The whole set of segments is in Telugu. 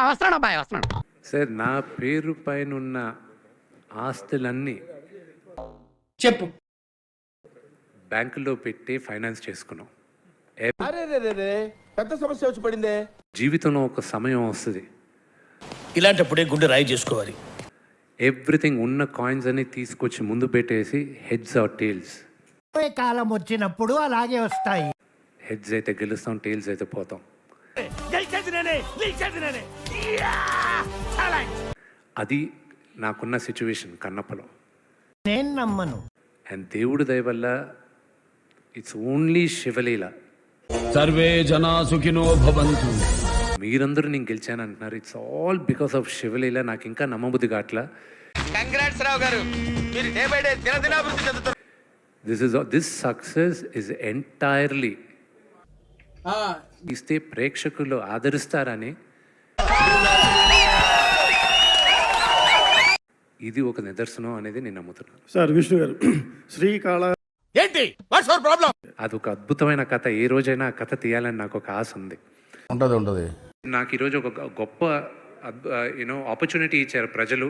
వస్తున్నాడు అబ్బాయి, వస్తున్నాడు. సార్ నా పేరు పైన ఉన్న ఆస్తులన్నీ చెప్పు. బ్యాంకులో పెట్టి ఫైనాన్స్ చేసుకున్నాం. పెద్ద సమస్య వచ్చి పడిందే. జీవితంలో ఒక సమయం వస్తుంది, ఇలాంటప్పుడే గుండె రాయి చేసుకోవాలి. ఎవ్రీథింగ్ ఉన్న కాయిన్స్ అన్ని తీసుకొచ్చి ముందు పెట్టేసి హెడ్స్ ఆర్ టేల్స్. కాలం వచ్చినప్పుడు అలాగే వస్తాయి. హెడ్స్ అయితే గెలుస్తాం, టేల్స్ అయితే పోతాం. అది నాకున్న సిచ్యువేషన్ కన్నప్పలో. నేను నమ్మను. అండ్ దేవుడి దయ వల్ల ఇట్స్ ఓన్లీ శివలీల. సర్వే జనా సుఖినో భవంతు. మీరందరూ నేను గెలిచాను అంటున్నారు. ఇట్స్ ఆల్ బికాస్ ఆఫ్ శివలీల. నాకు ఇంకా నమ్మబుద్ధి కావట్లా. కంగ్రాట్స్ రావు గారు, మీరు డే బై డే దినదినాభివృద్ధి చెందుతారు. దిస్ సక్సెస్ ఇస్ ఎంటైర్లీ ఇస్తే ప్రేక్షకులు ఆదరిస్తారని. ఇది ఒక నిదర్శనం అనేది నేను నమ్ముతున్నాను. సార్ విష్ణు గారు, శ్రీకాళ ఏంటి వాట్స్ యువర్ ప్రాబ్లం? అదొక అద్భుతమైన కథ. ఏ రోజైనా ఆ కథ తీయాలని నాకు ఒక ఆశ ఉంది. ఉంటది. నాకు ఈరోజు ఒక గొప్ప ఆపర్చునిటీ ఇచ్చారు ప్రజలు.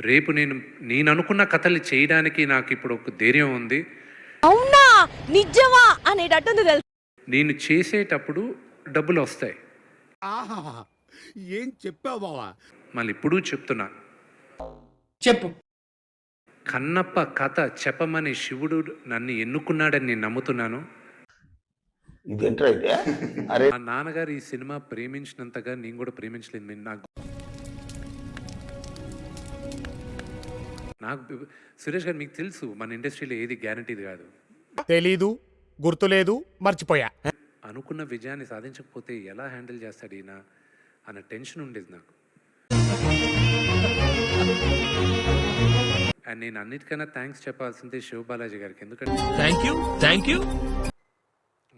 రేపు నేను అనుకున్న కథలు చేయడానికి నాకు ఇప్పుడు ఒక ధైర్యం ఉంది. అవునా నిజమా అనేటట్టుంది తెలుసు. నేను చేసేటప్పుడు డబ్బులు వస్తాయి. ఏం చెప్పావు బావా? మళ్ళీ ఇప్పుడు చెప్తున్నా, చెప్పు. కన్నప్ప కథ చెప్పమని శివుడు నన్ను ఎన్నుకున్నాడని నేను నమ్ముతున్నాను. మా నాన్నగారు ఈ సినిమా ప్రేమించినంతగా నేను కూడా ప్రేమించలేదు. నాకు సురేష్ గారు, మీకు తెలుసు మన ఇండస్ట్రీలో ఏది గ్యారంటీది కాదు. తెలీదు, గుర్తులేదు, మర్చిపోయా. అనుకున్న విజయాన్ని సాధించకపోతే ఎలా హ్యాండిల్ చేస్తాడు ఈయన అన్న టెన్షన్ ఉండేది నాకు. అండ్ నేను అన్నిటికన్నా థ్యాంక్స్ చెప్పాల్సిందే శివబాలాజీ గారికి. ఎందుకంటే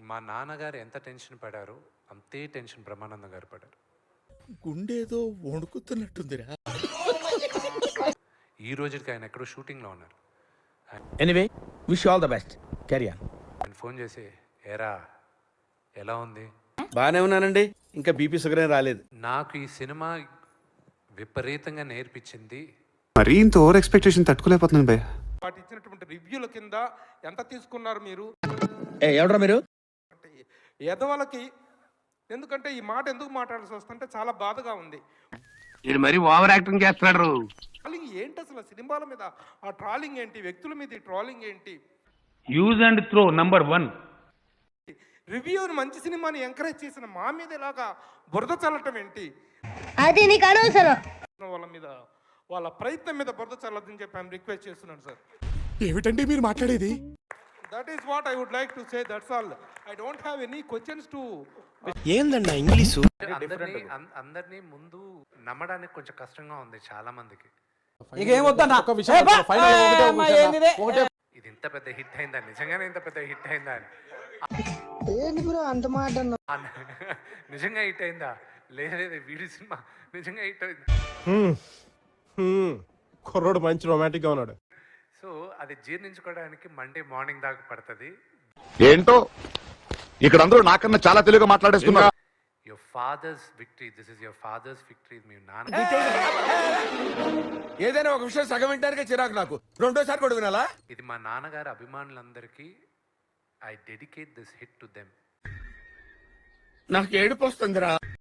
మా నాన్నగారు ఎంత టెన్షన్ పడారో అంతే టెన్షన్ బ్రహ్మానందం గారు పడారు. గుండేదో వణుకుతున్నట్టుందిరా. ఈ రోజుకి ఆయన ఎక్కడో షూటింగ్లో ఉన్నారు. Anyway wish all the best. Carry on. ఆయన ఫోన్ చేసి, ఏరా ఎలా ఉంది? బాగానే ఉన్నానండి, ఇంకా బీపీ షుగర్ ఏం రాలేదు. నాకు ఈ సినిమా విపరీతంగా నేర్పించింది. మరీ ఇంత ఓవర్ ఎక్స్పెక్టేషన్ తట్టుకోలేకపోతున్నాను భయ్య. వాటి ఇచ్చినటువంటి రివ్యూల కింద ఎంత తీసుకున్నారు మీరు? ఎవడరా మీరు? ఎదవలకి ఎందుకంటే ఈ మాట ఎందుకు మాట్లాడాల్సి వస్తుంటే చాలా బాధగా ఉంది. ఇది మరి ఓవర్ యాక్టింగ్ చేస్తున్నాడు. ట్రాలింగ్ ఏంటి అసలు? సినిమాల మీద ఆ ట్రాలింగ్ ఏంటి? వ్యక్తుల మీద ట్రాలింగ్ ఏంటి? Use and throw number 1. రివ్యూని మంచి సినిమాని ఎంకరేజ్ చేసిన మా మీద ఇలాగా బురద చల్లటం ఏంటి? అది నీకు అనవసరం. వాళ్ళ మీద వాళ్ళ ప్రయత్నం మీద బురద చల్లదని చెప్పి ఐఎమ్ రిక్వెస్ట్ చేస్తున్నాను సార్. ఏమిటండి మీరు మాట్లాడేది? That is what I would like to say. That's all. I don't have any questions to. ఏందన్నా ఇంగ్లీషు? అందరినీ ముందు నమ్మడానికి కొంచెం కష్టంగా ఉంది చాలా మందికి. ఇది ఇంత పెద్ద హిట్ అయిందా? నిజంగానే ఇంత పెద్ద హిట్ అయిందా? అంత మాట నిజంగా హిట్ అయిందా? లేదు వీడి సినిమా నిజంగా హిట్ అయింది. కుర్రోడు మంచి రొమాంటిక్ గా ఉన్నాడు. సో అది జీర్ణించుకోవడానికి మండే మార్నింగ్ దాకా పడుతుంది. ఏంటో ఇక్కడ అందరూ నాకన్నా చాలా తెలుగుగా మాట్లాడేస్తున్నారు. Your father's victory. This is your father's victory. మీ నాన్న ఏదైనా ఒక విషయం సగం వింటానికే చిరాకు నాకు. రెండోసారి కూడా వినాలా? ఇది మా నాన్నగారు అభిమానులందరికీ I dedicate this hit to them. నాకు ఏడుపు వస్తుందిరా.